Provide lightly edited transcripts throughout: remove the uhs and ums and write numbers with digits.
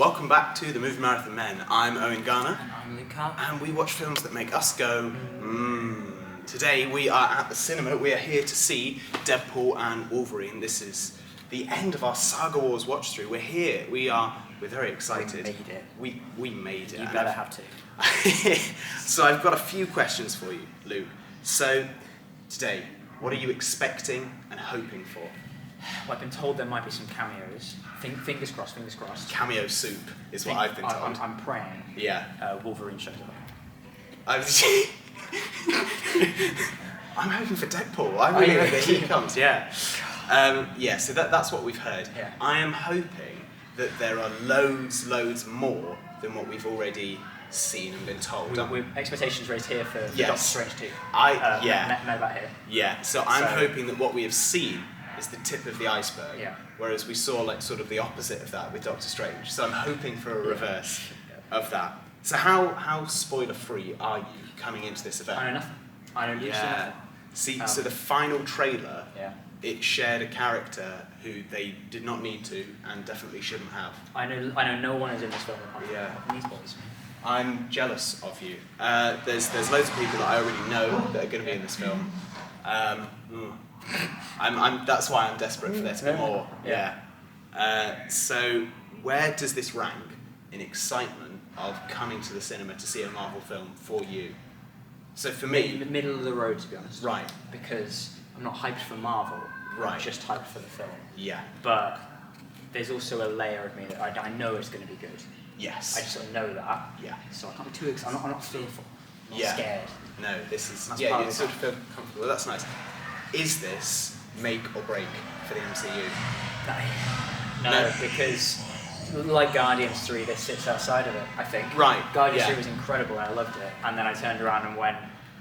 Welcome back to the Movie Marathon Men. I'm Owen Garner. And I'm Luke Carr. And we watch films that make us go, Today we are at the cinema. We are here to see Deadpool and Wolverine. This is the end of our Saga Wars watch through. We're here. We're very excited. We made it. We made it. You better have to. So I've got a few questions for you, Luke. So today, what are you expecting and hoping for? Well, I've been told there might be some cameos. Fingers crossed, fingers crossed. Cameo soup is what I've been told. I'm praying. Yeah. Wolverine shows up. I'm hoping for Deadpool. I really hope that he comes. Yeah. So that's what we've heard. Yeah. I am hoping that there are loads more than what we've already seen and been told. We're expectations raised here for Yes. Doctor Strange 2. Met about here. Yeah. So I'm hoping that what we have seen is the tip of the iceberg. Yeah. Whereas we saw like sort of the opposite of that with Doctor Strange. So I'm hoping for a reverse of that. So how spoiler free are you coming into this event? I know nothing. I know literally nothing. See, so the final trailer, Yeah. it shared a character who they did not need to and definitely shouldn't have. I know no one is in this film apart from these boys. I'm jealous of you. There's loads of people that I already know that are going to be in this film. That's why I'm desperate for there to be more. Yeah. So where does this rank in excitement of coming to the cinema to see a Marvel film for you? So for me, Middle of the road, to be honest. Right. Because I'm not hyped for Marvel. Right. I'm just hyped for the film. Yeah. But there's also a layer of me that I know it's going to be good. Yes. I just sort of know that. Yeah. So I can't be too excited. I'm not fearful. I'm not Yeah. scared. No, this is That's you part of sort of feel comfortable. That's nice. Is this make or break for the MCU? No, because like Guardians 3, this sits outside of it, I think. Right, Guardians yeah. 3 was incredible and I loved it. And then I turned around and went,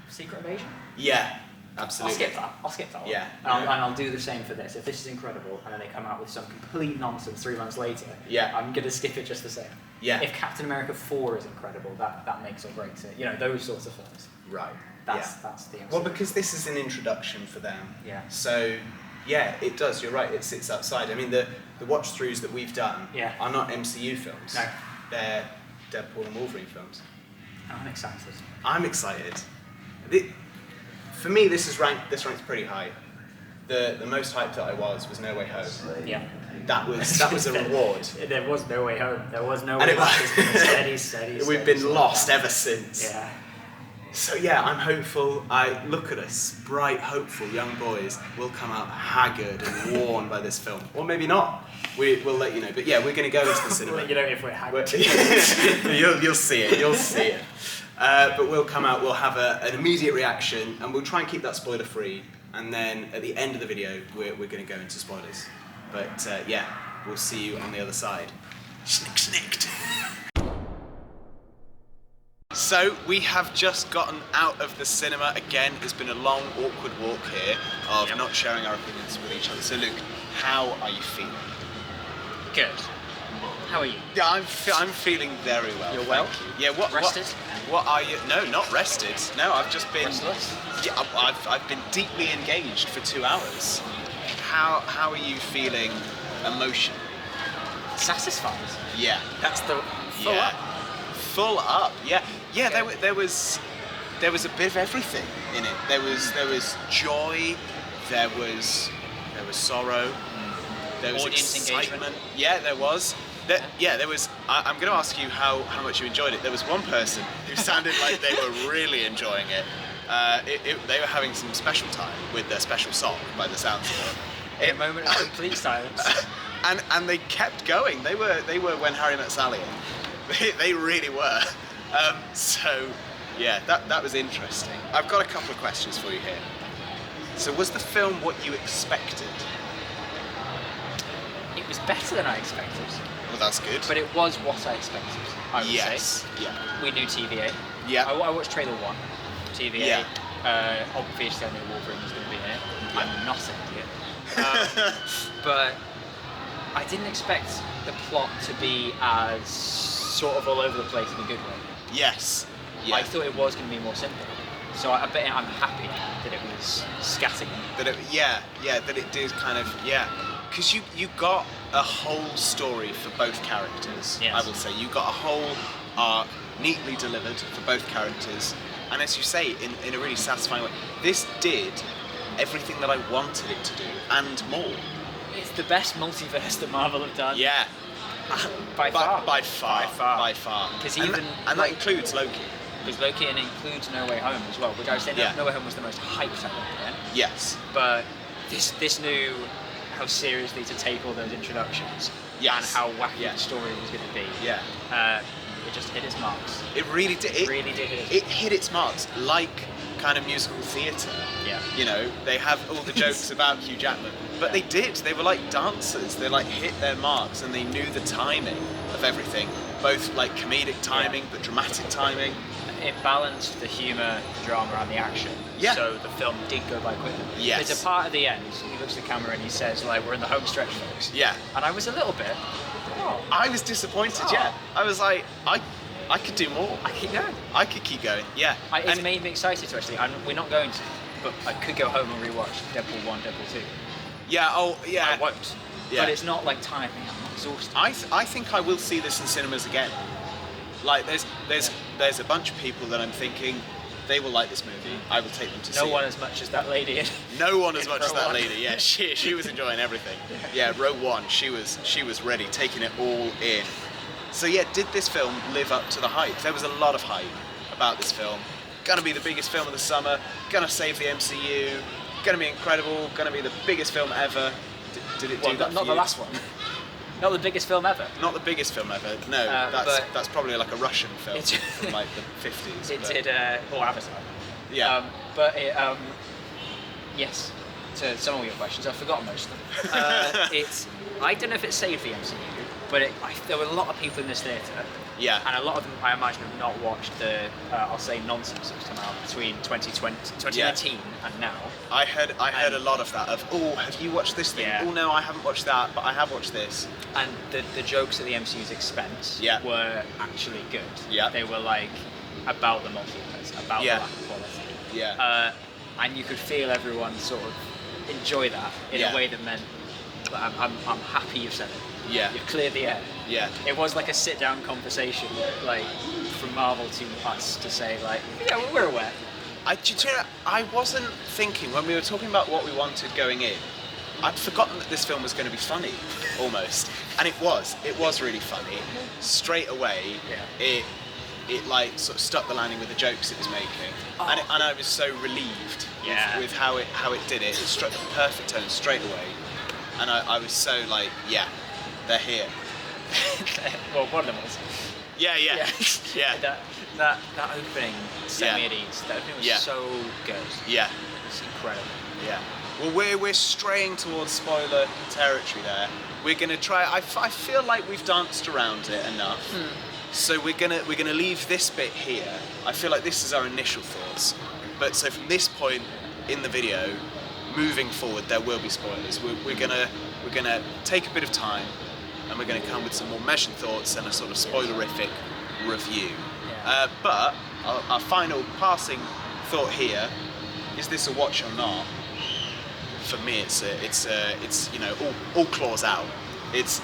Secret Invasion? Yeah, absolutely. I'll skip that one. Yeah. And I'll do the same for this. If this is incredible and then they come out with some complete nonsense 3 months later, Yeah. I'm going to skip it just the same. Yeah. If Captain America 4 is incredible, that makes or breaks it. You know, those sorts of films. Right. That's the answer. Well, because this is an introduction for them. Yeah. So, yeah, it does. You're right. It sits outside. I mean, the watch-throughs that we've done are not MCU films. No. They're Deadpool and Wolverine films. I'm excited. I'm excited. For me, this ranks pretty high. The most hyped that I was No Way Home. Yeah. That was a reward. There was no way home. There was no And way it back. was- It's been steady. We've been lost ever since. Yeah. So yeah, I'm hopeful. I look at us, bright, hopeful young boys. We'll come out haggard and worn by this film, or maybe not. We'll let you know. But yeah, we're going to go into the cinema. Well, you know, if we're haggard. You'll see it. You'll see it. But we'll come out. We'll have an immediate reaction, and we'll try and keep that spoiler free. And then at the end of the video, we're going to go into spoilers. But yeah, we'll see you on the other side. Schnick, schnicked. So we have just gotten out of the cinema again. It's been a long, awkward walk here of not sharing our opinions with each other. So Luke, how are you feeling? Good. How are you? Yeah, I'm feeling very well. You're well? Thank you. Yeah. Rested? What are you? No, not rested. No, I've just been. Restless? Yeah, I've been deeply engaged for 2 hours. How are you feeling emotionally? Satisfied. Yeah. That's the full up. Full up. Yeah. Yeah. Okay. There was a bit of everything in it. There was joy. There was sorrow. There was Audience excitement. engagement. Yeah, there was. There was. I'm going to ask you how much you enjoyed it. There was one person who sounded like they were really enjoying it. They were having some special time with their special song, by the sounds of it. In a moment of complete silence. And they kept going. They were When Harry Met Sally. They really were. So yeah, that was interesting. I've got a couple of questions for you here. So was the film what you expected? It was better than I expected. Well, that's good. But it was what I expected, I would Yes. say. Yeah. We knew TVA. Yeah. I watched trailer 1. TVA. Yeah. Obviously I knew Wolverine was going to be in it. Yeah. I'm not an idiot. But I didn't expect the plot to be as sort of all over the place in a good way. Yes. Yeah. I thought it was going to be more simple. So I bet I'm happy that it was scatting. That it did kind of because you got a whole story for both characters. Yes. I will say you got a whole arc neatly delivered for both characters, and as you say, in a really satisfying way. This did everything that I wanted it to do and more. It's the best multiverse that Marvel have done. Yeah. By far. By far. Because that includes Loki. Because Loki, and it includes No Way Home as well, which I would say Yeah. No Way Home was the most hyped I've ever been. Yes. But this knew how seriously to take all those introductions. Yes. And how wacky the story was going to be. Yeah. It just hit its marks. It really did. It really did hit its It hit its marks like kind of musical theatre. Yeah. You know, they have all the jokes about Hugh Jackman, but they did. They were like dancers. They like hit their marks, and they knew the timing of everything, both like comedic timing, but dramatic timing. It balanced the humour, the drama, and the action. Yeah. So the film did go by quickly. Yes. There's a part at the end. He looks at the camera and he says, "Like, we're in the home stretch, folks." Yeah. And I was a little bit. Oh, I was disappointed. Oh. Yeah. I was like, I could do more. I keep going. I could keep going. Yeah. It's made me excited to actually. And we're not going to, but I could go home and rewatch Deadpool 1, Deadpool 2. Yeah. Oh, yeah. I won't. Yeah. But it's not like tiring me. I'm exhausted. I think I will see this in cinemas again. Like there's a bunch of people that I'm thinking they will like this movie. I will take them to see No one it. as much as that lady. No one as in much as row that one. lady. Yeah, she was enjoying everything. Yeah, row one, she was ready, taking it all in. So yeah, did this film live up to the hype? There was a lot of hype about this film. Gonna be the biggest film of the summer. Gonna save the MCU. Gonna be incredible. Gonna be the biggest film ever. Did it do that? Not for the you? last one. Not the biggest film ever. Not the biggest film ever. No, that's probably like a Russian film from like the 50s. It but- did, or Avatar. Yeah. But it, yes, to some of your questions, I've forgotten most of them. I don't know if it saved the MCU, but there were a lot of people in this theatre. Yeah. And a lot of them, I imagine, have not watched the, I'll say, nonsense that's come out between 2019 and now. I heard a lot of that. Of have you watched this thing? Yeah. Oh no, I haven't watched that, but I have watched this. And the jokes at the MCU's expense were actually good. Yeah. They were like about the multiverse, about the lack of quality. Yeah. And you could feel everyone sort of enjoy that in a way that meant, I'm happy you've said it. Yeah. You've cleared the air. Yeah. It was like a sit-down conversation, like from Marvel to us to say, like, yeah, we're aware. I wasn't thinking when we were talking about what we wanted going in. I'd forgotten that this film was going to be funny, almost, and it was. It was really funny. Straight away, it like sort of stuck the landing with the jokes it was making, and I was so relieved with how it did it. It struck the perfect tone straight away, and I was so like, yeah, they're here. Well, one of them was. Yeah. That opening semi-at-ease, that opening was so good. Yeah. It's incredible. Yeah. Well, we're straying towards spoiler territory there. We're gonna try. I feel like we've danced around it enough. So we're gonna leave this bit here. I feel like this is our initial thoughts. But so from this point in the video, moving forward, there will be spoilers. We're gonna take a bit of time, and we're gonna come with some more measured thoughts and a sort of spoilerific review. Yeah. But our final passing thought here: is this a watch or not? For me, it's all claws out. It's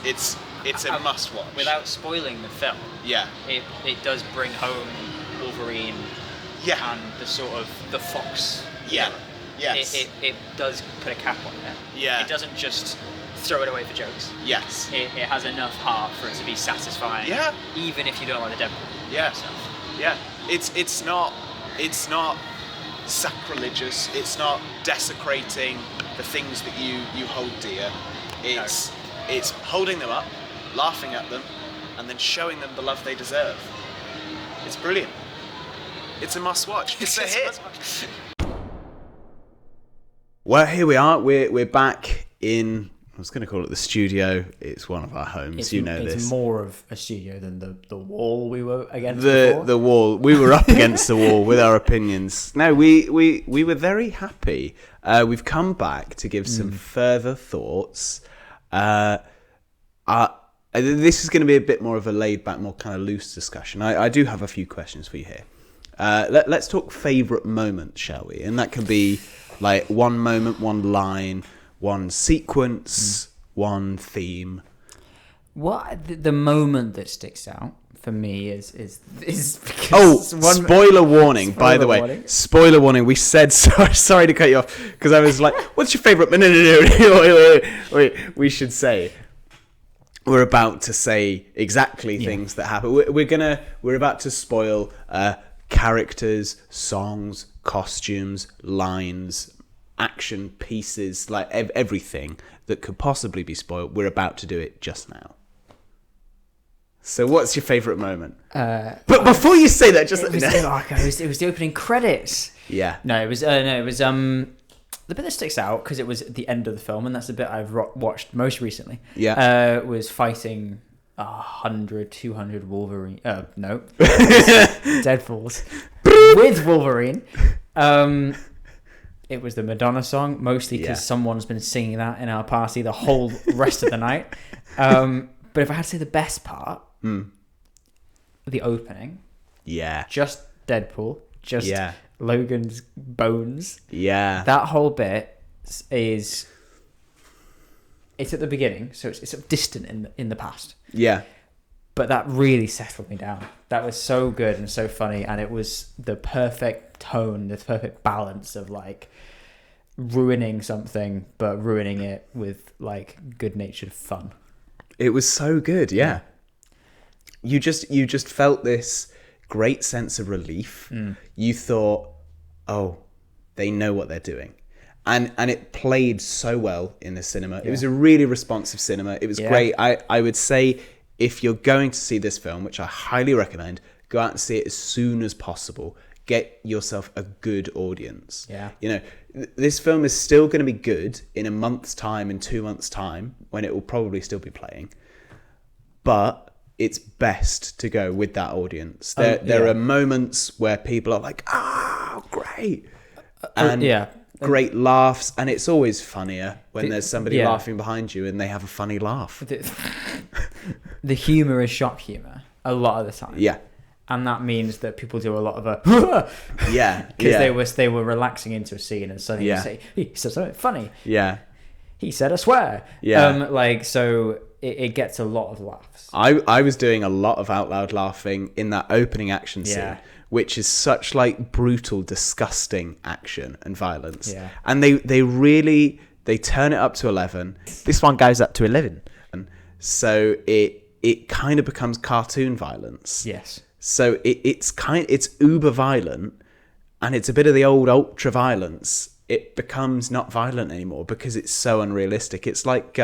a must watch. Without spoiling the film, it does bring home Wolverine and the sort of the Fox. Yeah. Yes. It does put a cap on it. Yeah. It doesn't just throw it away for jokes. Yes. It has enough heart for it to be satisfying. Yeah. Even if you don't like the Deadpool. Yeah. Stuff. Yeah. It's not sacrilegious. It's not desecrating the things that you hold dear. It's holding them up, laughing at them, and then showing them the love they deserve. It's brilliant. It's a must-watch. It's a hit. Well, here we are. We're back in. I was going to call it the studio. It's one of our homes. It's this. more of a studio than the wall we were against. The wall. We were up against the wall with our opinions. No, we were very happy. We've come back to give some further thoughts. This is going to be a bit more of a laid-back, more kind of loose discussion. I do have a few questions for you here. Let's talk favourite moments, shall we? And that could be like one moment, one line, one sequence, one theme. What the moment that sticks out for me is because spoiler warning, by the way. Spoiler warning. We said sorry to cut you off because I was like, "What's your favorite?" No. Wait. We should say we're about to say exactly things that happen. We're about to spoil characters, songs, costumes, lines, action pieces, like everything that could possibly be spoiled. We're about to do it just now. So what's your favourite moment? But before you say that, just let me know. It was the opening credits. Yeah. No, it was the bit that sticks out because it was at the end of the film, and that's the bit I've watched most recently. Yeah. Was fighting 100, 200 Wolverine. No. Deadpools with Wolverine. It was the Madonna song, mostly because someone's been singing that in our party the whole rest of the night. But if I had to say the best part, the opening. Yeah. Just Deadpool. Just Logan's bones. Yeah. That whole bit is... It's at the beginning, so it's sort of distant in the past. Yeah. But that really settled me down. That was so good and so funny, and it was the perfect tone, the perfect balance of like ruining something, but ruining it with like good-natured fun. It was so good, yeah. You just felt this great sense of relief. You thought, oh, they know what they're doing. And it played so well in the cinema. It was a really responsive cinema. It was great. I would say if you're going to see this film, which I highly recommend, go out and see it as soon as possible. Get yourself a good audience. Yeah. You know, this film is still going to be good in a month's time, in 2 months' time, when it will probably still be playing. But it's best to go with that audience. There are moments where people are like, great. And great laughs. And it's always funnier when there's somebody laughing behind you and they have a funny laugh. The humour is shock humour a lot of the time. Yeah. And that means that people do a lot of a because they were relaxing into a scene and suddenly you say, he said something funny. Yeah. He said a swear. Yeah. So it gets a lot of laughs. I was doing a lot of out loud laughing in that opening action scene, which is such like brutal, disgusting action and violence. Yeah. And they really turn it up to 11. This one goes up to 11. And so it kind of becomes cartoon violence. Yes. So it's uber violent, and it's a bit of the old ultra violence. It becomes not violent anymore because it's so unrealistic. It's like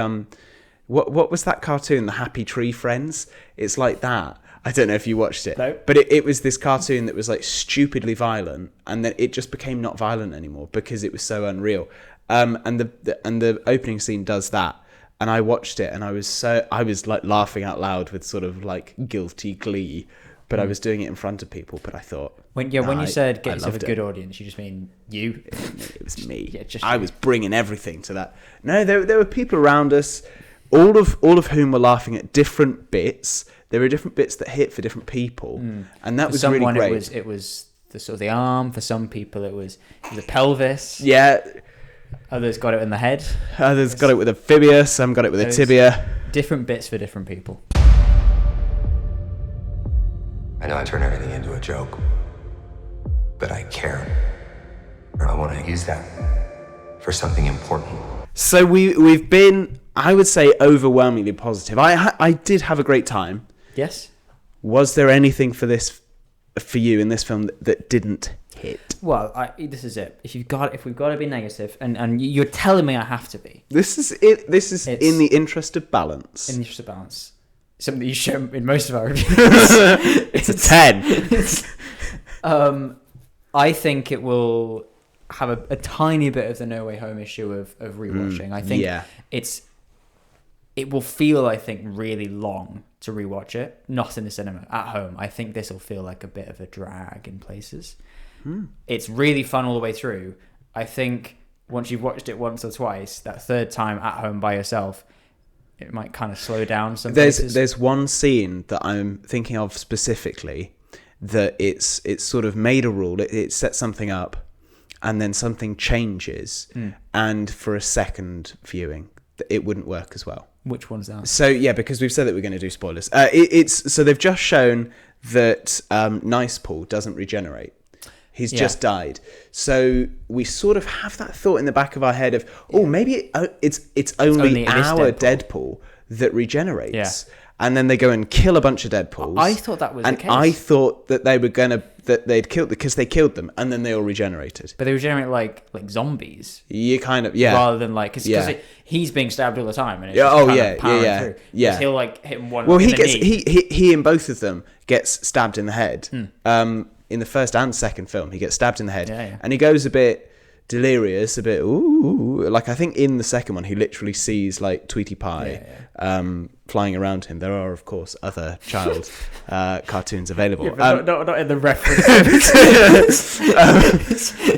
what was that cartoon, The Happy Tree Friends? It's like that. I don't know if you watched it, no. But it was this cartoon that was like stupidly violent, and then it just became not violent anymore because it was so unreal. And the opening scene does that. And I watched it, and I was like laughing out loud with sort of like guilty glee. But I was doing it in front of people. But I thought when you said get yourself a good audience, you just mean you? It was me. Yeah, just I was bringing everything to that. No, there were people around us, all of whom were laughing at different bits. There were different bits that hit for different people, and that was really great. It was the sort of the arm. For some people, it was the pelvis. Yeah. Others got it in the head. Others got it with a fibia. Some got it with a tibia. Different bits for different people. I know I turn everything into a joke, but I care. I want to use that for something important. So we've been, I would say, overwhelmingly positive. I did have a great time. Yes. Was there anything for you in this film that didn't hit? Well, this is it. If we've got to be negative, and you're telling me I have to be. This is it. This is in the interest of balance. In the interest of balance. Something you show in most of our reviews. It's a 10. I think it will have a tiny bit of the No Way Home issue of rewatching. I think it will feel, I think, really long to rewatch it. Not in the cinema, at home. I think this will feel like a bit of a drag in places. It's really fun all the way through. I think once you've watched it once or twice, that third time at home by yourself, it might kind of slow down some places. There's one scene that I'm thinking of specifically that it's sort of made a rule. It sets something up, and then something changes, and for a second viewing, it wouldn't work as well. Which one's that? So yeah, because we've said that we're going to do spoilers. So they've just shown that Nice Paul doesn't regenerate. He's just died. So we sort of have that thought in the back of our head of, maybe it's only our Deadpool that regenerates. Yeah. And then they go and kill a bunch of Deadpools. I thought that was the case. I thought that they were that they'd killed because they killed them and then they all regenerated. But they regenerate like zombies. You kind of rather than like because he's being stabbed all the time and it's through. Yeah. He'll like hit him one. Well, he in both of them gets stabbed in the head. In the first and second film, he gets stabbed in the head, and he goes a bit delirious, a bit ooh. Like I think in the second one, he literally sees like Tweety Pie flying around him. There are of course other child cartoons available, but not in the reference.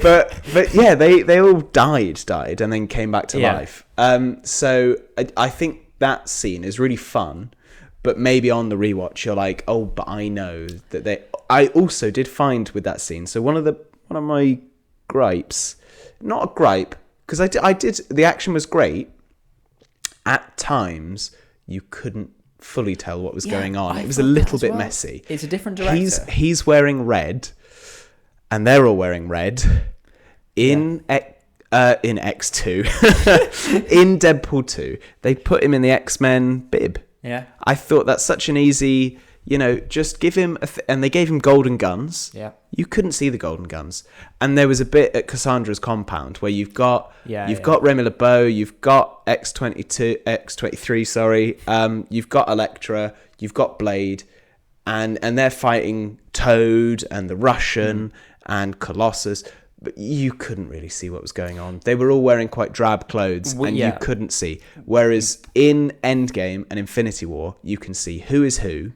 but yeah, they all died and then came back to life. So I think that scene is really fun. But maybe on the rewatch, you're like, oh, but I know that I also did find with that scene. So one of my gripes, not a gripe, because I did. The action was great. At times, you couldn't fully tell what was going on. It was a little bit messy. It's a different director. He's wearing red, and they're all wearing red. In X2, in Deadpool 2, they put him in the X-Men bib. Yeah. I thought that's such an easy, just give him and they gave him golden guns. Yeah. You couldn't see the golden guns. And there was a bit at Cassandra's compound where you've got Remy LeBeau, you've got X23, sorry. You've got Elektra, you've got Blade, and they're fighting Toad and the Russian and Colossus. But you couldn't really see what was going on. They were all wearing quite drab clothes, and you couldn't see. Whereas in Endgame and Infinity War, you can see who is who.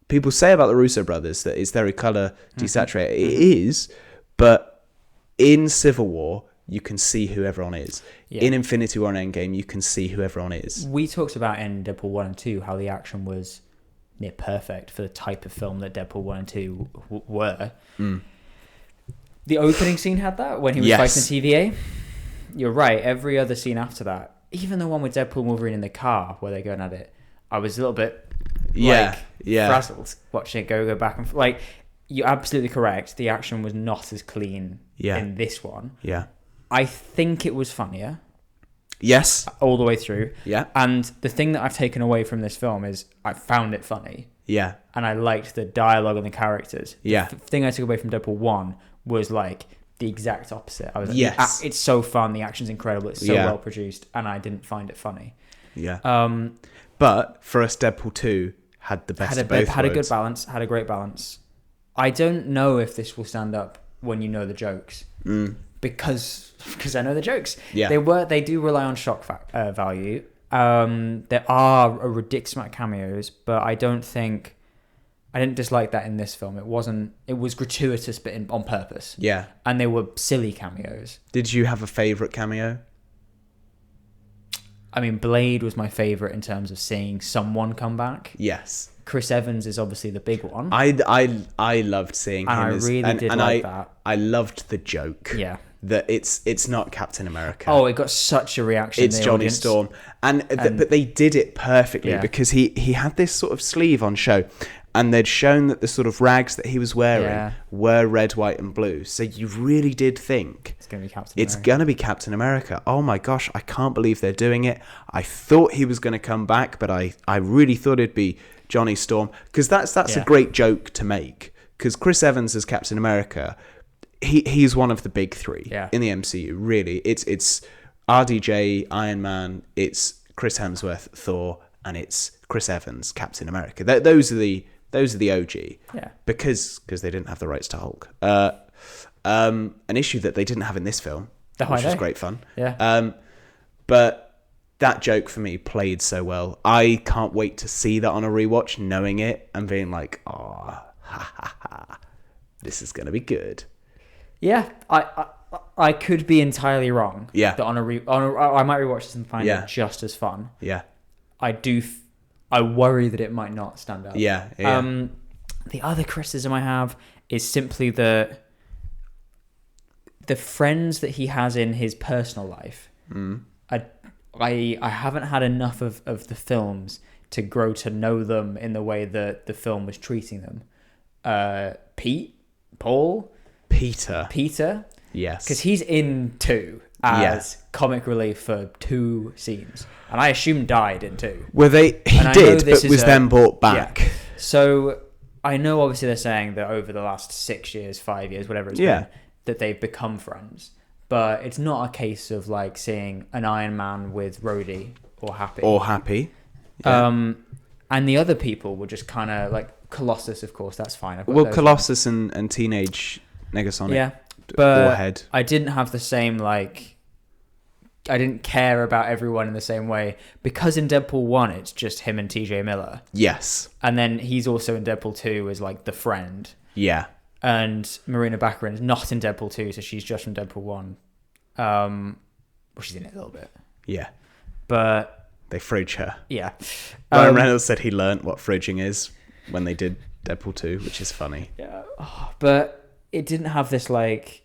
People say about the Russo brothers that it's very colour desaturated. It is, but in Civil War, you can see who everyone is. Yeah. In Infinity War and Endgame, you can see who everyone is. We talked about in Deadpool 1 and 2 how the action was near perfect for the type of film that Deadpool 1 and 2 were. The opening scene had that when he was fighting the TVA. You're right. Every other scene after that, even the one with Deadpool and Wolverine in the car where they're going at it, I was a little bit frazzled watching it go back and like. You're absolutely correct. The action was not as clean in this one. Yeah, I think it was funnier. Yes, all the way through. Yeah, and the thing that I've taken away from this film is I found it funny. Yeah, and I liked the dialogue and the characters. Yeah, the thing I took away from Deadpool 1 was like the exact opposite. I was like, it's so fun, the action's incredible, it's so well produced, and I didn't find it funny. Yeah. But for us, Deadpool 2 had the best of both worlds. Had a good balance, had a great balance. I don't know if this will stand up when you know the jokes. Because I know the jokes. Yeah. They do rely on shock value. There are a ridiculous amount of cameos, but I didn't dislike that in this film. It was gratuitous, but on purpose. Yeah. And they were silly cameos. Did you have a favourite cameo? I mean, Blade was my favourite in terms of seeing someone come back. Yes. Chris Evans is obviously the big one. I loved seeing him. That. I loved the joke. Yeah. That it's not Captain America. Oh, it got such a reaction. It's Johnny Storm. But they did it perfectly because he had this sort of sleeve on show. And they'd shown that the sort of rags that he was wearing were red, white, and blue. So you really did think it's going to be Captain America. It's going to be Captain America. Oh my gosh, I can't believe they're doing it. I thought he was going to come back, but I really thought it'd be Johnny Storm. Because that's a great joke to make. Because Chris Evans as Captain America, he's one of the big three in the MCU, really. It's RDJ, Iron Man, it's Chris Hemsworth, Thor, and it's Chris Evans, Captain America. Those are the OG. Yeah. Because they didn't have the rights to Hulk. An issue that they didn't have in this film, which was great fun. Yeah. But that joke for me played so well. I can't wait to see that on a rewatch, knowing it and being like, oh, this is going to be good. Yeah. I could be entirely wrong. Yeah. That I might rewatch this and find it just as fun. Yeah. I worry that it might not stand out. Yeah. The other criticism I have is simply the friends that he has in his personal life are I haven't had enough of the films to grow to know them in the way that the film was treating them. Peter. Yes. Because he's in 2 as comic relief for 2 scenes. And I assume died in 2. Well, he did, but was then brought back. Yeah. So I know obviously they're saying that over the last 6 years, 5 years, whatever it's been, that they've become friends. But it's not a case of like seeing an Iron Man with Rhodey or Happy. Yeah. And the other people were just kind of like Colossus, of course, that's fine. Colossus and Teenage Negasonic. Yeah. But Warhead. I didn't have the same, like, I didn't care about everyone in the same way. Because in Deadpool 1, it's just him and TJ Miller. Yes. And then he's also in Deadpool 2 as, like, the friend. Yeah. And Marina Baccarin is not in Deadpool 2, so she's just from Deadpool 1. Well, she's in it a little bit. Yeah. But... they fridge her. Yeah. Ryan Reynolds said he learnt what fridging is when they did Deadpool 2, which is funny. Yeah. But it didn't have this, like,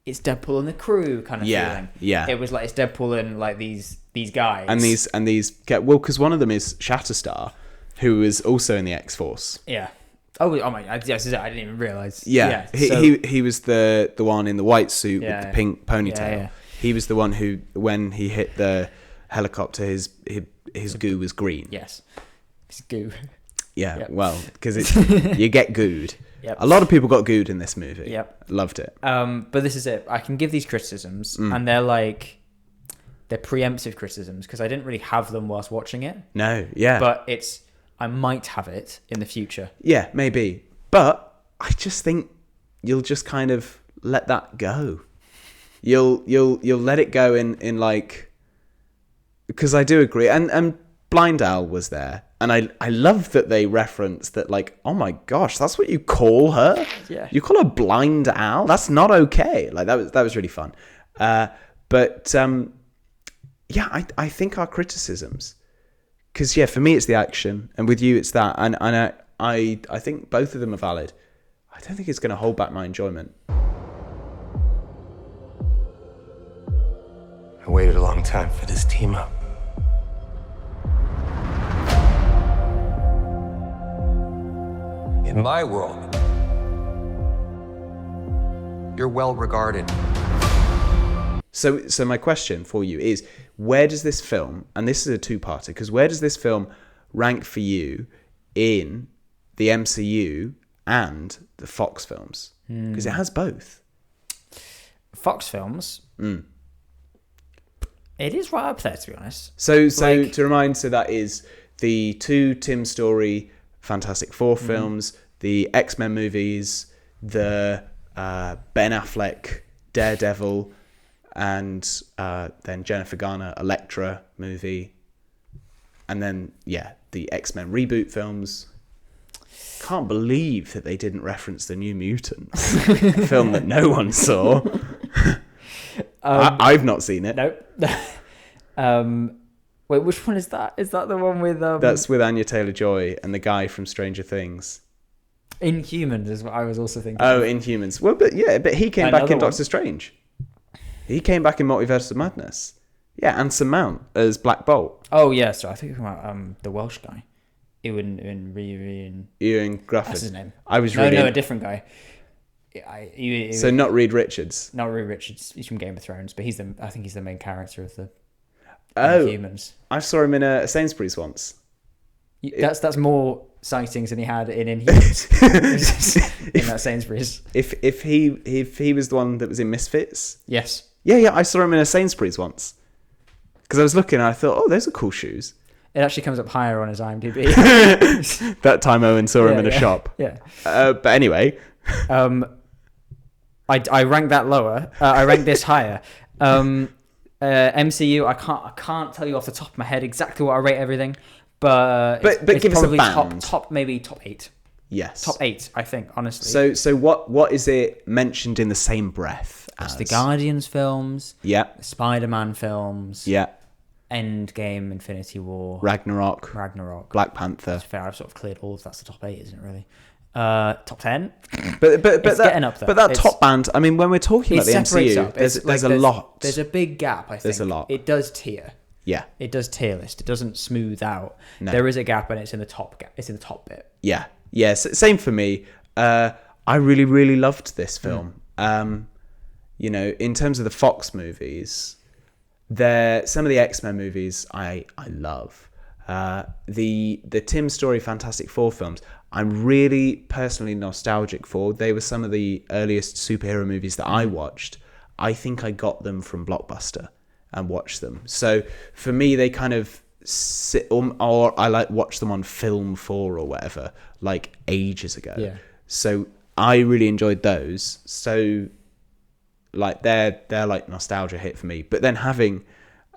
it's Deadpool and the crew kind of feeling. Yeah. It was like, it's Deadpool and, like, these guys. And these get... well, because one of them is Shatterstar, who is also in the X-Force. Yeah. Oh my! Yes, I didn't even realize. Yeah, he was the one in the white suit with the pink ponytail. Yeah. He was the one who, when he hit the helicopter, his goo was green. Yes, it's goo. Yeah, Yep. well, because it's you get gooed. Yep. A lot of people got gooed in this movie. Yep, loved it. But this is it. I can give these criticisms, and they're preemptive criticisms because I didn't really have them whilst watching it. No, yeah, but I might have it in the future. Yeah, maybe. But I just think you'll just kind of let that go. You'll let it go in like, because I do agree. And Blind Owl was there. And I love that they referenced that, like, oh my gosh, that's what you call her? Yeah. You call her Blind Owl? That's not okay. Like, that was really fun. I think our criticisms, because for me it's the action, and with you it's that, and I think both of them are valid. I don't think it's going to hold back my enjoyment. I waited a long time for this team up. In my world, you're well regarded. So my question for you is, where does this film, and this is a two-parter, because where does this film rank for you in the MCU and the Fox films? Because it has both. Fox films. It is right up there, to be honest. So to remind, so that is the 2 Tim Story Fantastic Four films, the X-Men movies, the Ben Affleck Daredevil, and then Jennifer Garner Elektra movie, and then the X-Men reboot films. Can't believe that they didn't reference the New Mutants, a film that no one saw. I've not seen it. Nope. Wait, which one is that? Is that the one with That's with Anya Taylor-Joy and the guy from Stranger Things. Inhumans is what I was also thinking. Oh, Inhumans. Well, but he came back in Doctor Strange. He came back in Multiverse of Madness. Yeah, Anson Mount as Black Bolt. Oh, yeah, so I think you're talking about the Welsh guy. Ewan Grufford. That's his name. I was reading... No, a different guy. So not Reed Richards? Not Reed Richards. He's from Game of Thrones, but I think he's the main character of the Humans. I saw him in a Sainsbury's once. That's more sightings than he had in Inhumans. In that Sainsbury's. If he was the one that was in Misfits? Yes. Yeah, I saw him in a Sainsbury's once. Because I was looking and I thought, oh, those are cool shoes. It actually comes up higher on his IMDb. That time Owen saw him in a shop. Yeah. But anyway. I ranked that lower. I ranked this higher. MCU, I can't tell you off the top of my head exactly what I rate everything, but it's give us a probably band. top 8. Yes. Top 8, I think, honestly. So what is it mentioned in the same breath as? It's the Guardians films. Yeah. The Spider-Man films. Yeah. Endgame, Infinity War. Ragnarok. Black Panther. That's fair. I've sort of cleared all of that's the top 8, isn't it, really? Top 10. But it's getting up there. But that top band, I mean, when we're talking about the MCU, there's a lot. There's a big gap, I think. There's a lot. It does tier. Yeah. It does tier list. It doesn't smooth out. No. There is a gap, and it's in the top gap. It's in the top bit. Yeah. Yeah. Same for me. I really, really loved this film. You know, in terms of the Fox movies, some of the X-Men movies I love. The Tim Story Fantastic Four films, I'm really personally nostalgic for. They were some of the earliest superhero movies that I watched. I think I got them from Blockbuster and watched them. So for me, they kind of sit, or I like watch them on Film 4 or whatever, like ages ago. Yeah. So I really enjoyed those. So like they're like nostalgia hit for me. But then having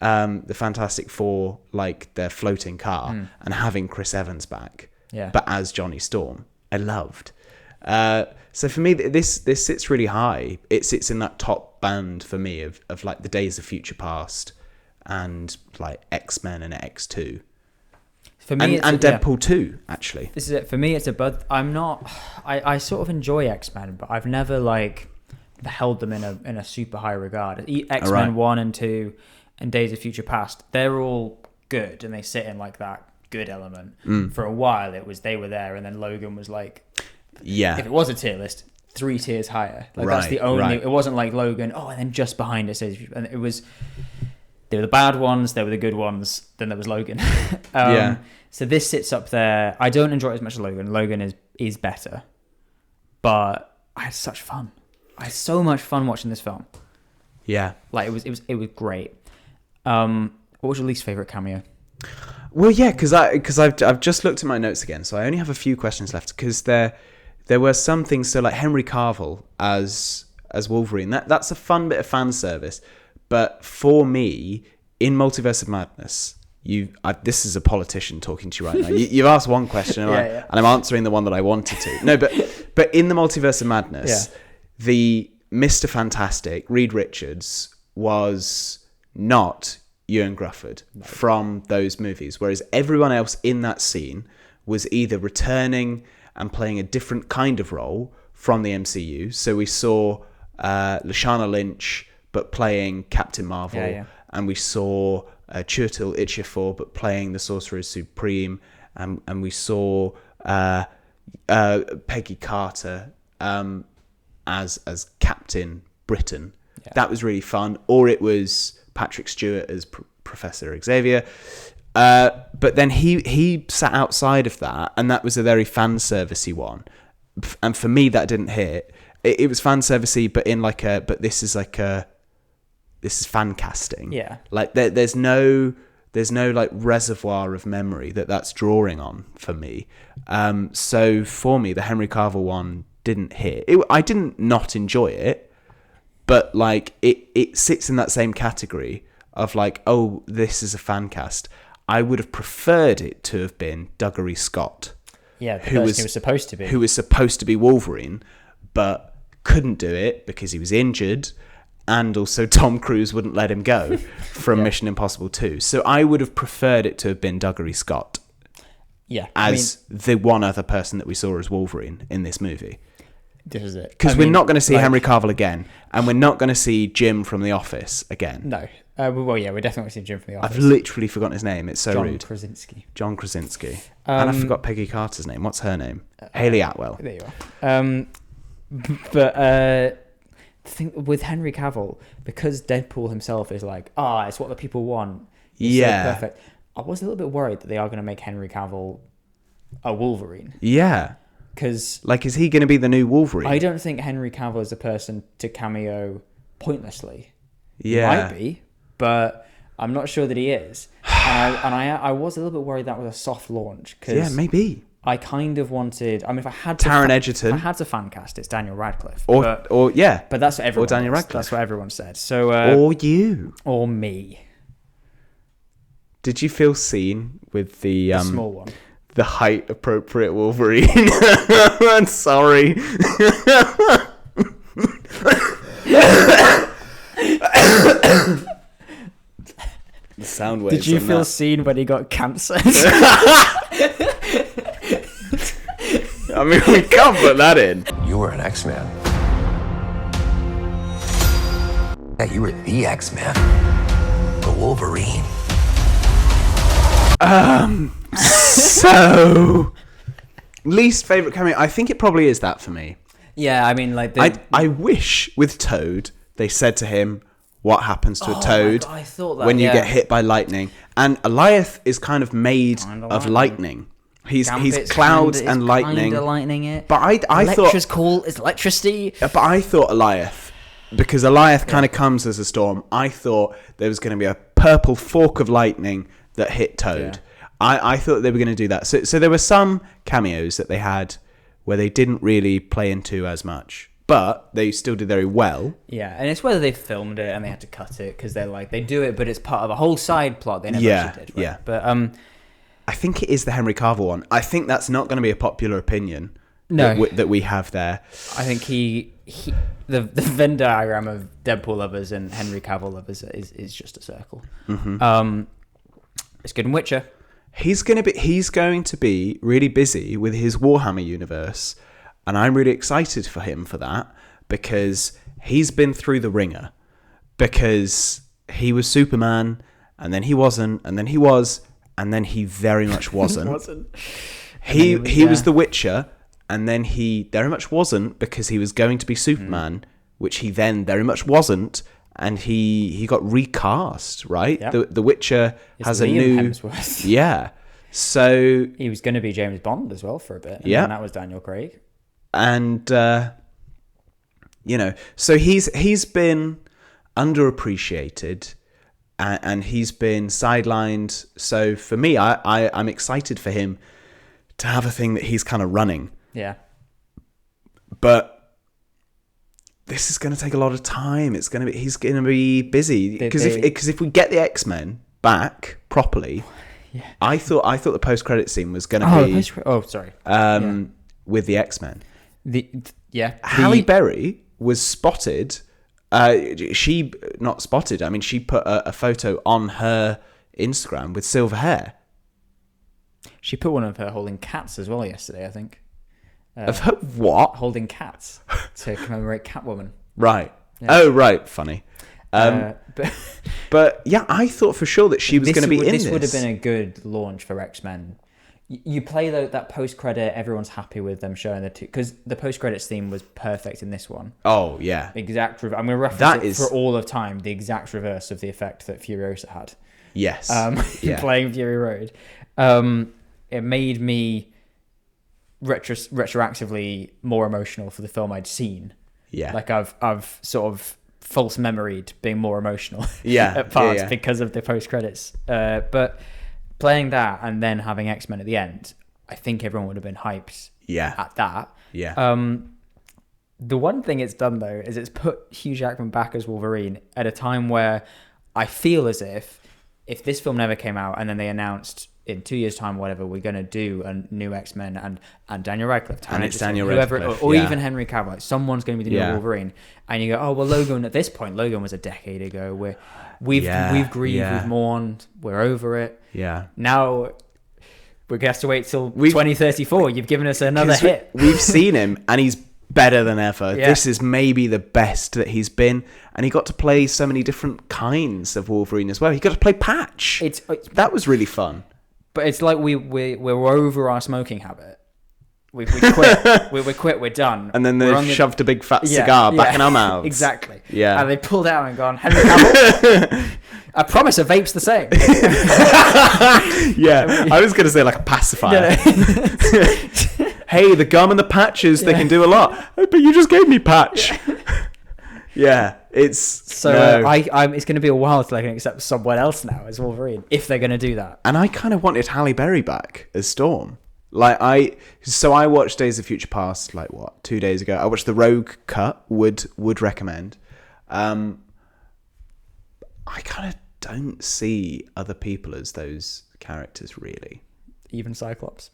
the Fantastic Four, like their floating car, and having Chris Evans back, but as Johnny Storm, I loved. So for me, this sits really high. It sits in that top band for me of like the Days of Future Past and like X-Men and X2. For me, and Deadpool 2, actually. This is it. For me, it's a bud. I sort of enjoy X-Men, but I've never like held them in a super high regard. X-Men 1 and 2 and Days of Future Past, they're all good, and they sit in like that good element. For a while, they were there, and then Logan was like, if it was a tier list, 3 tiers higher. Like that's the only. It wasn't like Logan. And then just behind it says, and it was. They were the bad ones. They were the good ones. Then there was Logan. So this sits up there. I don't enjoy it as much as Logan. Logan is better, but I had such fun. I had so much fun watching this film. Yeah, like it was great. What was your least favorite cameo? Well, yeah, because I've just looked at my notes again, so I only have a few questions left. Because there were some things. So like Henry Cavill as Wolverine. That's a fun bit of fan service. But for me, in Multiverse of Madness, this is a politician talking to you right now. You've asked one question, and I'm answering the one that I wanted to. No, but in the Multiverse of Madness, the Mr. Fantastic, Reed Richards, was not Ewan Grufford from those movies, whereas everyone else in that scene was either returning and playing a different kind of role from the MCU. So we saw Lashana Lynch, but playing Captain Marvel, and we saw Chiwetel Ejiofor, but playing the Sorcerer Supreme, and we saw Peggy Carter as Captain Britain. That was really fun. Or it was Patrick Stewart as Professor Xavier. But then he sat outside of that, and that was a very fan servicey one. And for me, that didn't hit. It was fan servicey, but this is fan casting. Yeah. Like there's no like reservoir of memory that's drawing on for me. So for me, the Henry Cavill one didn't hit. I didn't not enjoy it, but like it sits in that same category of like, oh, this is a fan cast. I would have preferred it to have been Dougherty Scott. Yeah, who was supposed to be. Who was supposed to be Wolverine, but couldn't do it because he was injured. And also Tom Cruise wouldn't let him go from Mission Impossible 2. So I would have preferred it to have been Dougherty Scott. Yeah. As the one other person that we saw as Wolverine in this movie. This is it. Because we're not going to see Henry Cavill again. And we're not going to see Jim from The Office again. No. Well, yeah, we're definitely going to see Jim from The Office. I've literally forgotten his name. It's so rude. John Krasinski. And I forgot Peggy Carter's name. What's her name? Hayley Atwell. There you are. But... the thing with Henry Cavill, because Deadpool himself is like, it's what the people want. It's so perfect. I was a little bit worried that they are going to make Henry Cavill a Wolverine. Yeah. Because... like, is he going to be the new Wolverine? I don't think Henry Cavill is a person to cameo pointlessly. Yeah. He might be, but I'm not sure that he is. and I was a little bit worried that was a soft launch. Yeah, maybe. I kind of wanted... I mean, if I had to... Taron Egerton. If I had to fan cast, it's Daniel Radcliffe. But that's what everyone... Or Daniel Radcliffe. That's what everyone said. So, or you. Or me. Did you feel seen with the small one? The height appropriate Wolverine? I'm sorry. The sound waves. Did you feel seen when he got cancer? I mean, we can't put that in. You were an X-Man. Yeah, you were the X-Man. The Wolverine. So, least favourite cameo, I think it probably is that for me. Yeah, I mean, like... I wish with Toad, they said to him, what happens to a toad I thought that, when you get hit by lightning? And Eliath is kind of made of lightning. He's clouds and lightning. Lightning it. But I thought... Electra's cool, it's electricity. But I thought Eliath, because Eliath kind of comes as a storm, I thought there was going to be a purple fork of lightning that hit Toad. Yeah. I thought they were going to do that. So there were some cameos that they had where they didn't really play into as much, but they still did very well. Yeah, and it's whether they filmed it and they had to cut it because they're like, they do it, but it's part of a whole side plot they never actually did. Right? Yeah, but I think it is the Henry Cavill one. I think that's not going to be a popular opinion. No, that we have there. I think the Venn diagram of Deadpool lovers and Henry Cavill lovers is just a circle. Mm-hmm. It's good in Witcher. He's going to be really busy with his Warhammer universe, and I'm really excited for him for that because he's been through the ringer. Because he was Superman, and then he wasn't, and then he was, and then he very much wasn't. He was the Witcher, and then he very much wasn't because he was going to be Superman, which he then very much wasn't. And he got recast, right? Yep. The Witcher has a new... Hemsworth. Yeah. So... He was going to be James Bond as well for a bit. And that was Daniel Craig. And, so he's been underappreciated and he's been sidelined. So for me, I'm excited for him to have a thing that he's kind of running. Yeah. But... this is going to take a lot of time. He's going to be busy because if we get the X-Men back properly, I thought the post-credit scene was going to be with the X-Men. Halle Berry was spotted. She not spotted. I mean, she put a photo on her Instagram with silver hair. She put one of her holding cats as well yesterday, I think. Of her what? Holding cats to commemorate Catwoman. Right. Yeah. Oh, right. Funny. But yeah, I thought for sure that she was going to be in this. This would have been a good launch for X-Men. You play that post-credit, everyone's happy with them showing the two, because the post-credits theme was perfect in this one. Oh, yeah. I'm going to reference it for all of time, the exact reverse of the effect that Furiosa had. Yes. Playing Fury Road. It made me retroactively more emotional for the film I'd seen. Yeah. Like I've sort of false memoried being more emotional at parts because of the post-credits. But playing that and then having X-Men at the end, I think everyone would have been hyped at that. Yeah. The one thing it's done, though, is it's put Hugh Jackman back as Wolverine at a time where I feel as if this film never came out and then they announced in 2 years' time, whatever, we're going to do a new X-Men and Daniel Radcliffe. And it's Daniel Radcliffe. Or even Henry Cavill. Like, someone's going to be the new Wolverine. And you go, oh, well, Logan, at this point, Logan was a decade ago. We've grieved, we've mourned, we're over it. Yeah. Now we're going to have to wait till 2034. You've given us another hit. We've seen him, and he's better than ever. Yeah. This is maybe the best that he's been, and he got to play so many different kinds of Wolverine as well. He got to play Patch. That was really fun. But it's like we're over our smoking habit. We quit. we quit. We're done. And then they shoved a big fat cigar back in our mouths. Exactly. Yeah. And they pulled out and gone, Henry Cavill, I promise a vape's the same. Yeah. I was going to say like a pacifier. Hey, the gum and the patches, they can do a lot. But you just gave me Patch. Yeah. It's it's going to be a while till I can accept someone else now as Wolverine if they're going to do that. And I kind of wanted Halle Berry back as Storm. I watched Days of Future Past 2 days ago. I watched the Rogue cut. Would recommend. I kind of don't see other people as those characters really. Even Cyclops.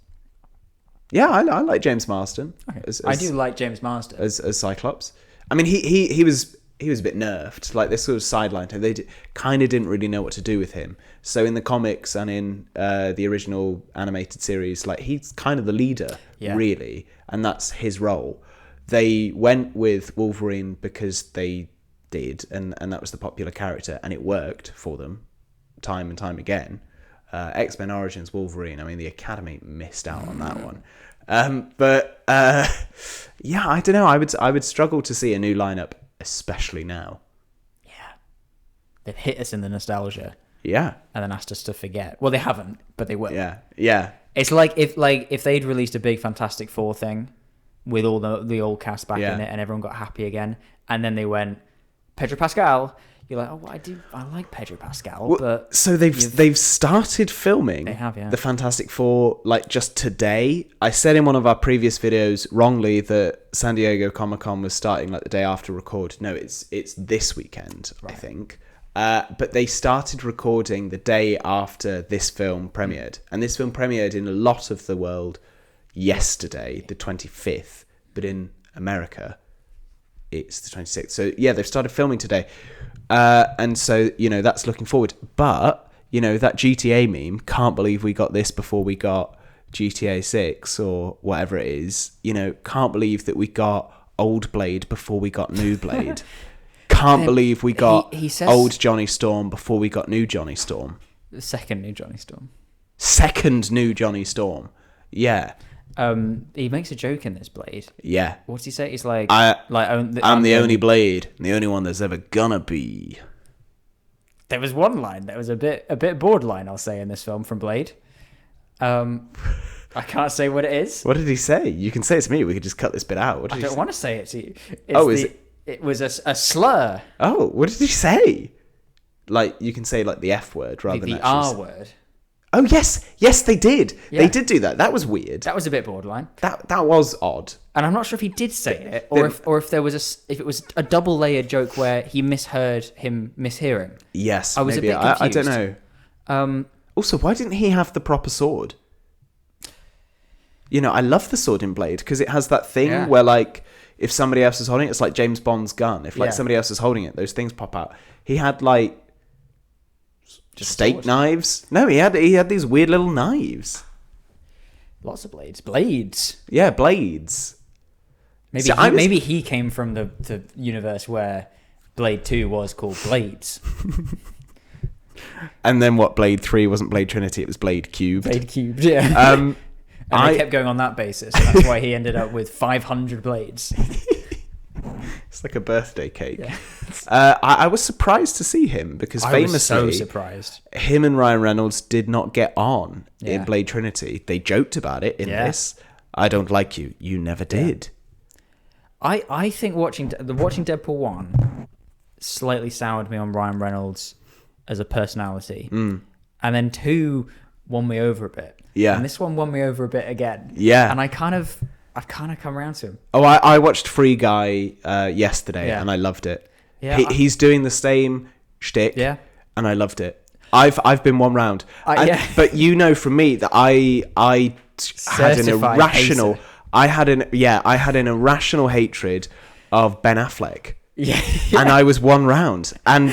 Yeah, I like James Marsden. Okay. I do like James Marsden as Cyclops. I mean, he was a bit nerfed. Like, this sort of sidelined him. They kind of didn't really know what to do with him. So in the comics and in the original animated series, he's kind of the leader, really, and that's his role. They went with Wolverine because they did, and that was the popular character, and it worked for them time and time again. X-Men Origins Wolverine. I mean, the Academy missed out on that one. Yeah, I don't know. I would struggle to see a new lineup, especially now. Yeah, they've hit us in the nostalgia. Yeah, and then asked us to forget. Well, they haven't, but they will. Yeah. It's like if they'd released a big Fantastic Four thing with all the old cast back in it, and everyone got happy again, and then they went Pedro Pascal. You're like, I like Pedro Pascal, but so they've started filming. They have, yeah. The Fantastic Four like just today. I said in one of our previous videos wrongly that San Diego Comic-Con was starting like the day after record. No, it's this weekend, right. I think. But they started recording the day after this film premiered, and this film premiered in a lot of the world yesterday, the 25th, but in America, it's the 26th. So yeah, they've started filming today. And so, that's looking forward. But, that GTA meme, can't believe we got this before we got GTA 6 or whatever it is. Can't believe that we got old Blade before we got new Blade. Can't believe we got he says, old Johnny Storm before we got new Johnny Storm. The second new Johnny Storm. Second new Johnny Storm. Yeah. He makes a joke in this Blade. Yeah. What's he say? He's like, I'm the only Blade, the only one there's ever gonna be. There was one line that was a bit borderline, I'll say, in this film from Blade. I can't say what it is. What did he say? You can say it to me. We could just cut this bit out. I don't want to say it to you. It was a slur. Oh, what did he say? Like, you can say like the F word rather than the R word. Oh yes, they did. Yeah. They did do that. That was weird. That was a bit borderline. That was odd. And I'm not sure if he did say it, or if it was a double layered joke where he misheard him mishearing. Yes, I was maybe. a bit confused. I don't know. Also, why didn't he have the proper sword? I love the sword in Blade because it has that thing where like if somebody else is holding it, it's like James Bond's gun. If like somebody else is holding it, those things pop out. He had like just steak knives. No, he had these weird little knives. Lots of blades. Yeah, blades. Maybe he came from the universe where Blade 2 was called Blades. And then what? Blade 3 wasn't Blade Trinity; it was Blade Cubed. Blade Cubed, yeah. And they kept going on that basis, and that's why he ended up with 500 blades. It's like a birthday cake. Yeah. I was surprised to see him because famously, I was so surprised. Him and Ryan Reynolds did not get on in Blade Trinity. They joked about it in this. I don't like you. You never did. I think watching Deadpool 1 slightly soured me on Ryan Reynolds as a personality, and then 2 won me over a bit. Yeah, and this one won me over a bit again. Yeah, and I've kind of come around to him. Oh, I watched Free Guy yesterday, and I loved it. Yeah, he's doing the same shtick, and I loved it. I've been one round, but from me that I had an irrational. Hater. I had an irrational hatred of Ben Affleck. Yeah. And I was one round. And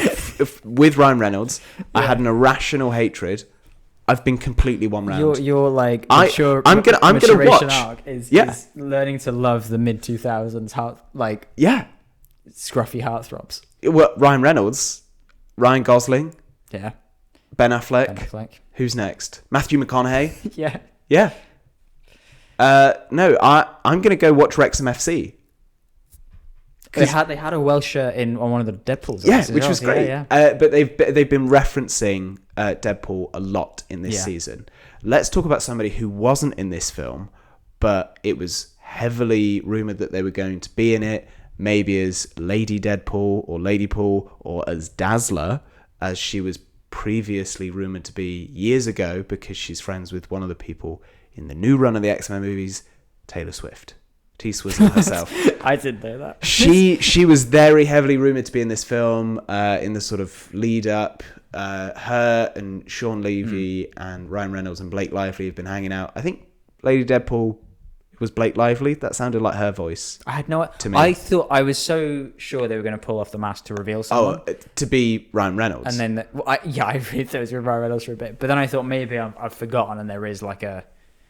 with Ryan Reynolds, I had an irrational hatred. I've been completely one round. You're like I'm gonna watch. Arc is learning to love the mid 2000s scruffy heartthrobs. Well, Ryan Reynolds, Ryan Gosling, Ben Affleck. Who's next? Matthew McConaughey. Yeah. No, I'm gonna go watch Wrexham FC. They had a Welsh shirt on one of the Deadpools. Which was great. Yeah. But they've been referencing Deadpool a lot in this season. Let's talk about somebody who wasn't in this film, but it was heavily rumored that they were going to be in it, maybe as Lady Deadpool or Ladypool or as Dazzler, as she was previously rumored to be years ago because she's friends with one of the people in the new run of the X-Men movies, Taylor Swift. T-Swizzle herself. I didn't know that. She was very heavily rumoured to be in this film in the sort of lead up. Her and Sean Levy and Ryan Reynolds and Blake Lively have been hanging out. I think Lady Deadpool was Blake Lively. That sounded like her voice. I had no... To me. I thought... I was so sure they were going to pull off the mask to reveal someone. Oh, to be Ryan Reynolds. And then... I really thought it was Ryan Reynolds for a bit. But then I thought maybe I've forgotten and there is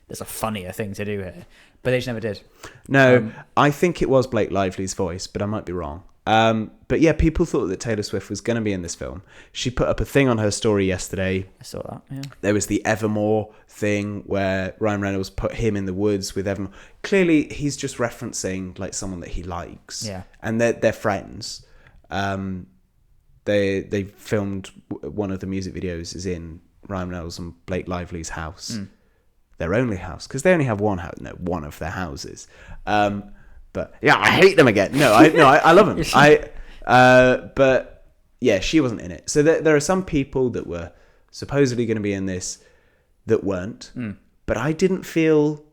there's a funnier thing to do here. But they just never did. No, I think it was Blake Lively's voice, but I might be wrong. But yeah, people thought that Taylor Swift was going to be in this film. She put up a thing on her story yesterday. I saw that, yeah. There was the Evermore thing where Ryan Reynolds put him in the woods with Evermore. Clearly, he's just referencing like someone that he likes. Yeah. And they're friends. They filmed one of the music videos is in Ryan Reynolds and Blake Lively's house. Their only house. Because they only have one house. No, one of their houses. But yeah, I hate them again. I love them. But yeah, she wasn't in it. So there are some people that were supposedly going to be in this that weren't. But I didn't feel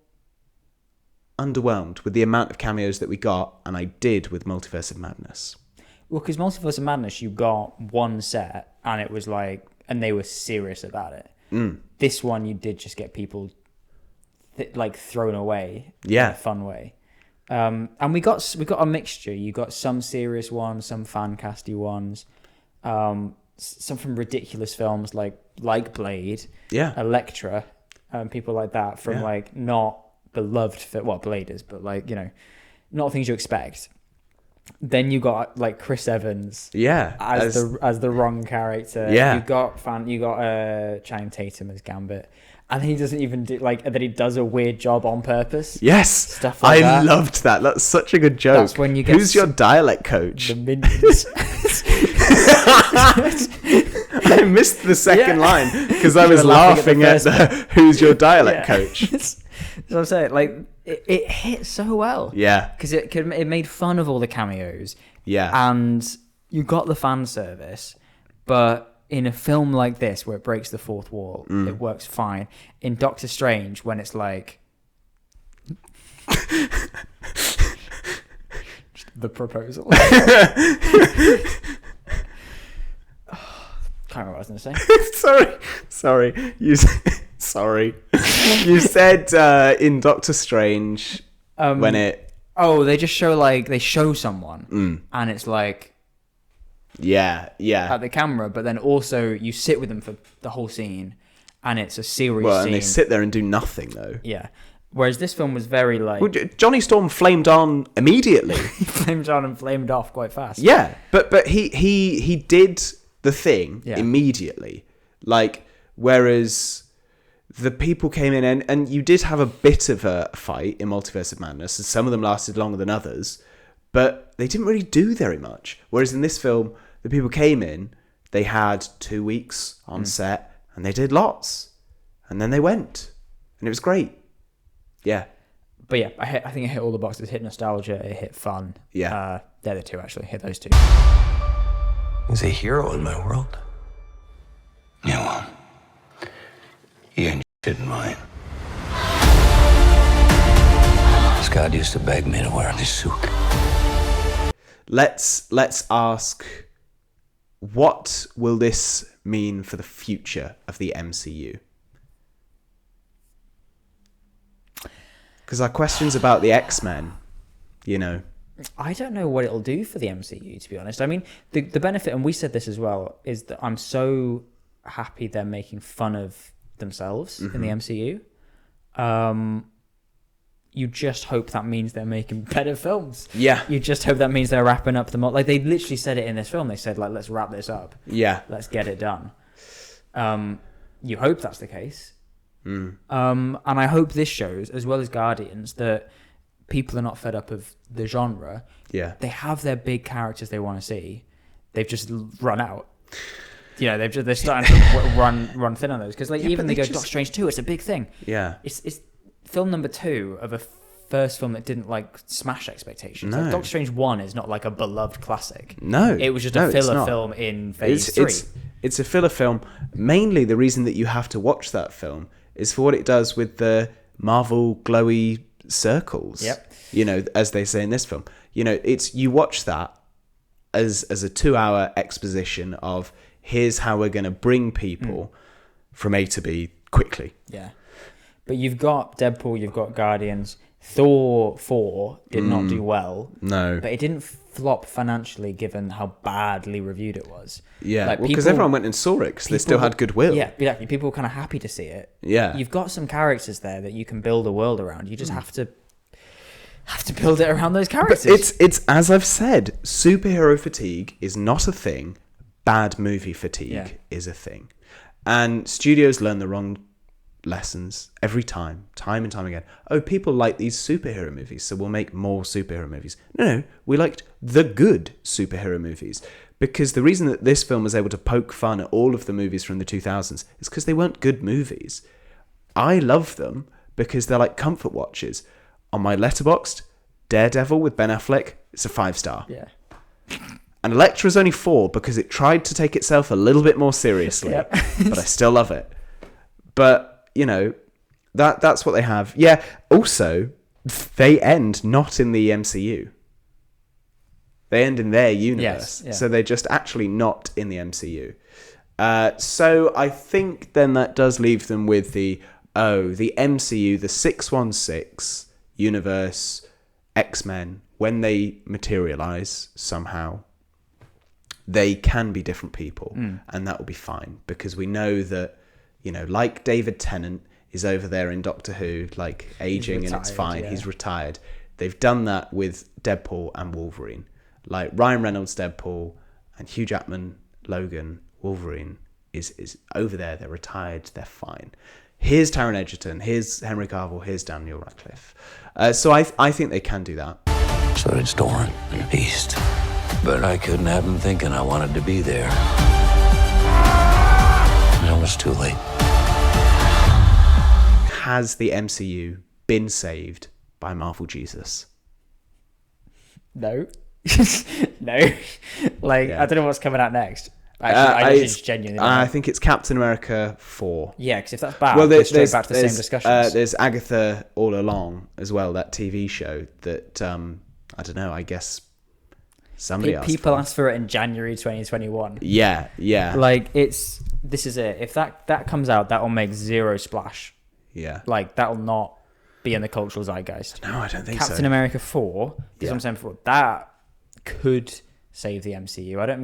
underwhelmed with the amount of cameos that we got, and I did with Multiverse of Madness. Well, because Multiverse of Madness, you got one set, and it was like, and they were serious about it. This one, you did just get people like thrown away in a fun way. And we got a mixture. You got some serious ones, some fan casty ones, some from ridiculous films like Blade, Elektra, people like that from like not beloved Blade is, but like, you know, not things you expect. Then you got like Chris Evans, as the wrong character. You got Channing Tatum as Gambit. And he doesn't even do that he does a weird job on purpose. Yes, stuff like that. I loved that. That's such a good joke. That's when you get Who's your dialect coach? The minions. I missed the second line because I was laughing at the "Who's your dialect coach?" That's what I'm saying. Like it hit so well. Yeah, because it made fun of all the cameos. Yeah, and you got the fan service, but in a film like this, where it breaks the fourth wall, it works fine. In Doctor Strange, when it's like... the proposal. Can't remember what I was going to say. Sorry. Sorry. You said in Doctor Strange, when it... Oh, they just show, they show someone, and it's like... Yeah. At the camera, but then also you sit with them for the whole scene, and it's a serious scene. And they sit there and do nothing though. Yeah. Whereas this film was very like... Well, Johnny Storm flamed on immediately. He flamed on and flamed off quite fast. Yeah, but he did the thing immediately. Like, whereas the people came in and you did have a bit of a fight in Multiverse of Madness, and some of them lasted longer than others. But they didn't really do very much. Whereas in this film, the people came in, they had 2 weeks on set, and they did lots. And then they went. And it was great. Yeah. But yeah, I think it hit all the boxes. It hit nostalgia, it hit fun. Yeah. They're the two, actually. Hit those two. He's a hero in my world. Yeah, well, he ain't shit in mine. Scott used to beg me to wear this suit. Let's ask, what will this mean for the future of the MCU? Because our questions about the X-Men, you know. I don't know what it'll do for the MCU, to be honest. I mean, the benefit, and we said this as well, is that I'm so happy they're making fun of themselves in the MCU. You just hope that means they're making better films. Yeah. You just hope that means they're wrapping up the... Like, they literally said it in this film. They said, let's wrap this up. Yeah. Let's get it done. You hope that's the case. And I hope this shows, as well as Guardians, that people are not fed up of the genre. Yeah. They have their big characters they want to see. They've just run out. You know, they're starting to run thin on those. Because even they go, Doctor Strange 2, it's a big thing. Yeah. It's film number 2 of a first film that didn't smash expectations. No. Doctor Strange 1 is not a beloved classic. No. It was just a filler film in phase 3. It's a filler film. Mainly the reason that you have to watch that film is for what it does with the Marvel glowy circles. Yep. You know, as they say in this film. You know, you watch that as a 2-hour exposition of here's how we're going to bring people from A to B quickly. Yeah. But you've got Deadpool, you've got Guardians. Thor 4 did not do well. No. But it didn't flop financially given how badly reviewed it was. Yeah, because everyone went and saw it because they still had goodwill. Yeah, exactly. People were kind of happy to see it. Yeah. You've got some characters there that you can build a world around. You just have to have to build it around those characters. But it's as I've said, superhero fatigue is not a thing. Bad movie fatigue is a thing. And studios learn the wrong lessons every time and time again. Oh, people like these superhero movies, so we'll make more superhero movies. No, we liked the good superhero movies. Because the reason that this film was able to poke fun at all of the movies from the 2000s is because they weren't good movies. I love them because they're like comfort watches. On my Letterboxd, Daredevil with Ben Affleck, it's a 5-star. Yeah. And Elektra's only 4 because it tried to take itself a little bit more seriously. Yep. But I still love it. But, you know, that's what they have. Yeah, also, they end not in the MCU. They end in their universe. Yes, yeah. So they're just actually not in the MCU. So I think then that does leave them with the MCU, the 616 universe, X-Men, when they materialize somehow, they can be different people, and that will be fine, because we know that, you know, like David Tennant is over there in Doctor Who, like aging, and it's fine. Yeah. He's retired. They've done that with Deadpool and Wolverine. Like Ryan Reynolds, Deadpool, and Hugh Jackman, Logan, Wolverine is over there. They're retired. They're fine. Here's Taron Egerton. Here's Henry Cavill. Here's Daniel Radcliffe. So I think they can do that. So did Storm and Beast. But I couldn't have them thinking I wanted to be there. And it was too late. Has the MCU been saved by Marvel Jesus? No. No. Like, I don't know what's coming out next. I just genuinely don't know. I think it's Captain America 4. Yeah, because if that's bad, well, we're straight back to the same discussions. There's Agatha All Along as well, that TV show that, I don't know, I guess somebody asked people for. asked for it in January 2021. Yeah. Like, this is it. If that comes out, that will make zero splash. Yeah. Like, that will not be in the cultural zeitgeist. No, I don't think so. Captain America 4, that's what I'm saying before, that could save the MCU. I don't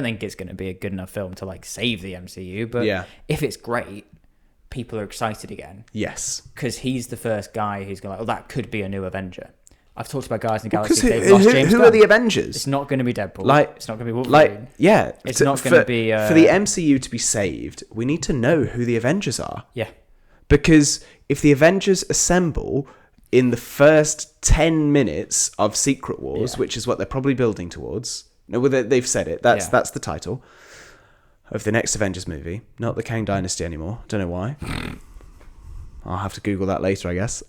think it's gonna be a good enough film to like save the MCU, but if it's great, people are excited again. Yes, because he's the first guy who's going like, oh, that could be a new Avenger. I've talked about Guardians of the Galaxy. They've lost James Gunn. Who are the Avengers? It's not going to be Deadpool. It's not going to be Wolverine. It's not going to be for the MCU to be saved. We need to know who the Avengers are. Yeah, because if the Avengers assemble in the first 10 minutes of Secret Wars, which is what they're probably building towards. No, they've said it. That's the title of the next Avengers movie. Not the Kang Dynasty anymore. Don't know why. I'll have to Google that later, I guess.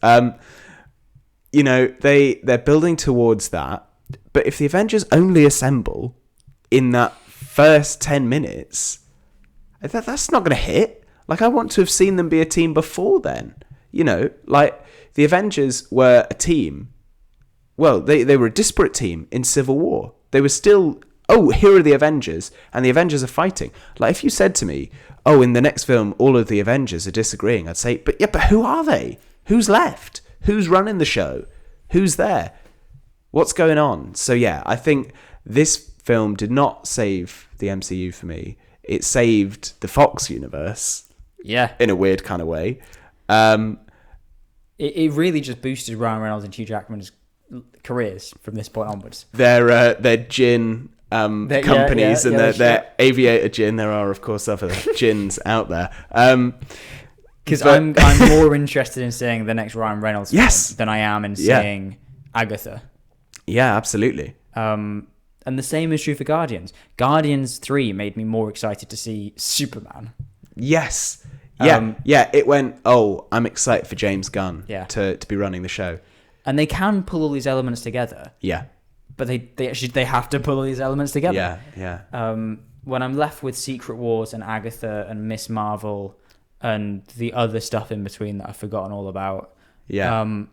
You know, they're building towards that. But if the Avengers only assemble in that first 10 minutes, that's not going to hit. Like, I want to have seen them be a team before then. You know, like, the Avengers were a team. Well, they were a disparate team in Civil War. They were still, here are the Avengers, and the Avengers are fighting. Like, if you said to me, in the next film, all of the Avengers are disagreeing, I'd say, but who are they? Who's left? Who's running the show? Who's there? What's going on? So, yeah, I think this film did not save the MCU for me. It saved the Fox universe. Yeah. In a weird kind of way. It really just boosted Ryan Reynolds and Hugh Jackman's careers from this point onwards. Their gin companies and their aviator gin. There are, of course, other gins out there. Because I'm more interested in seeing the next Ryan Reynolds film than I am in seeing Agatha. Yeah, absolutely. And the same is true for Guardians. Guardians 3 made me more excited to see Superman. Yes. Yeah, it went, I'm excited for James Gunn to be running the show. And they can pull all these elements together. Yeah. But they have to pull all these elements together. Yeah. When I'm left with Secret Wars and Agatha and Miss Marvel and the other stuff in between that I've forgotten all about, I'm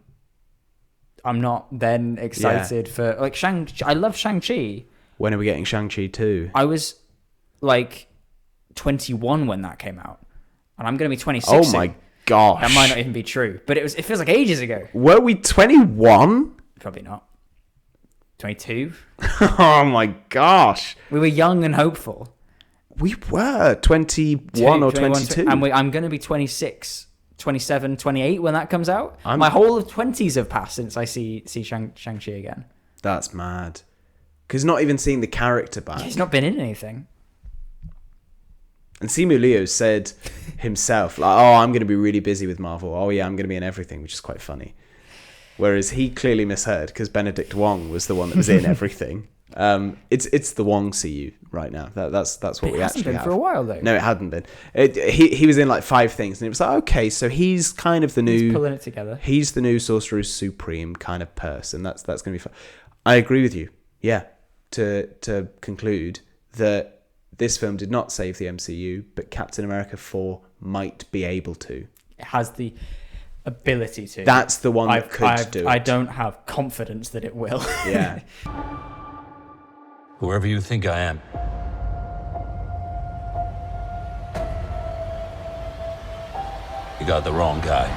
not then excited for, like, I love Shang-Chi. When are we getting Shang-Chi 2? I was like 21 when that came out. And I'm going to be 26 Oh soon. my gosh. That might not even be true. But it feels like ages ago. Were we 21? Probably not. 22? Oh my gosh. We were young and hopeful. We were 21 or 22. And I'm going to be 26 27, 28 when that comes out. My whole of 20s have passed since I see Shang-Chi again. That's mad. Because not even seeing the character back. He's not been in anything. And Simu Liu said himself, like, oh, I'm going to be really busy with Marvel. Oh, yeah, I'm going to be in everything, which is quite funny. Whereas he clearly misheard because Benedict Wong was the one that was in everything. It's the Wong CU right now. That's what we actually have. It hasn't been for a while, though. No, it hadn't been. He was in like 5 things, and it was like, okay, so he's kind of the new... He's pulling it together. He's the new Sorcerer Supreme kind of person. That's going to be fun. I agree with you. Yeah. To conclude that this film did not save the MCU, but Captain America 4 might be able to. It has the ability to. That's the one that could do it. I don't have confidence that it will. Yeah. Whoever you think I am, you got the wrong guy.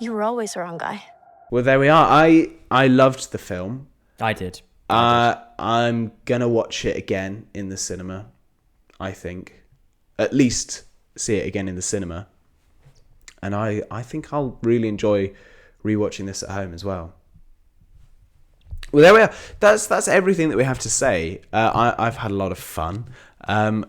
You were always the wrong guy. Well, there we are. I loved the film. I did. I'm going to watch it again in the cinema, I think. At least see it again in the cinema. And I think I'll really enjoy rewatching this at home as well. Well, there we are. That's everything that we have to say. I've had a lot of fun.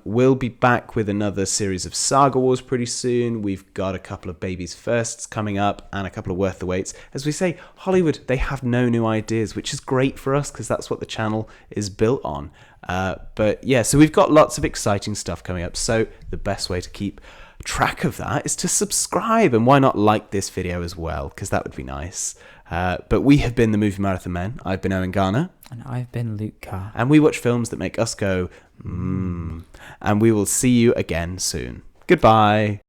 We'll be back with another series of Saga Wars pretty soon. We've got a couple of Baby's Firsts coming up and a couple of Worth the Waits. As we say, Hollywood, they have no new ideas, which is great for us because that's what the channel is built on. But yeah, so we've got lots of exciting stuff coming up. So the best way to keep track of that is to subscribe, and why not like this video as well, because that would be nice. But we have been the Movie Marathon Men. I've been Owen Garner. And I've been Luke Carr. And we watch films that make us go, mmm. And we will see you again soon. Goodbye.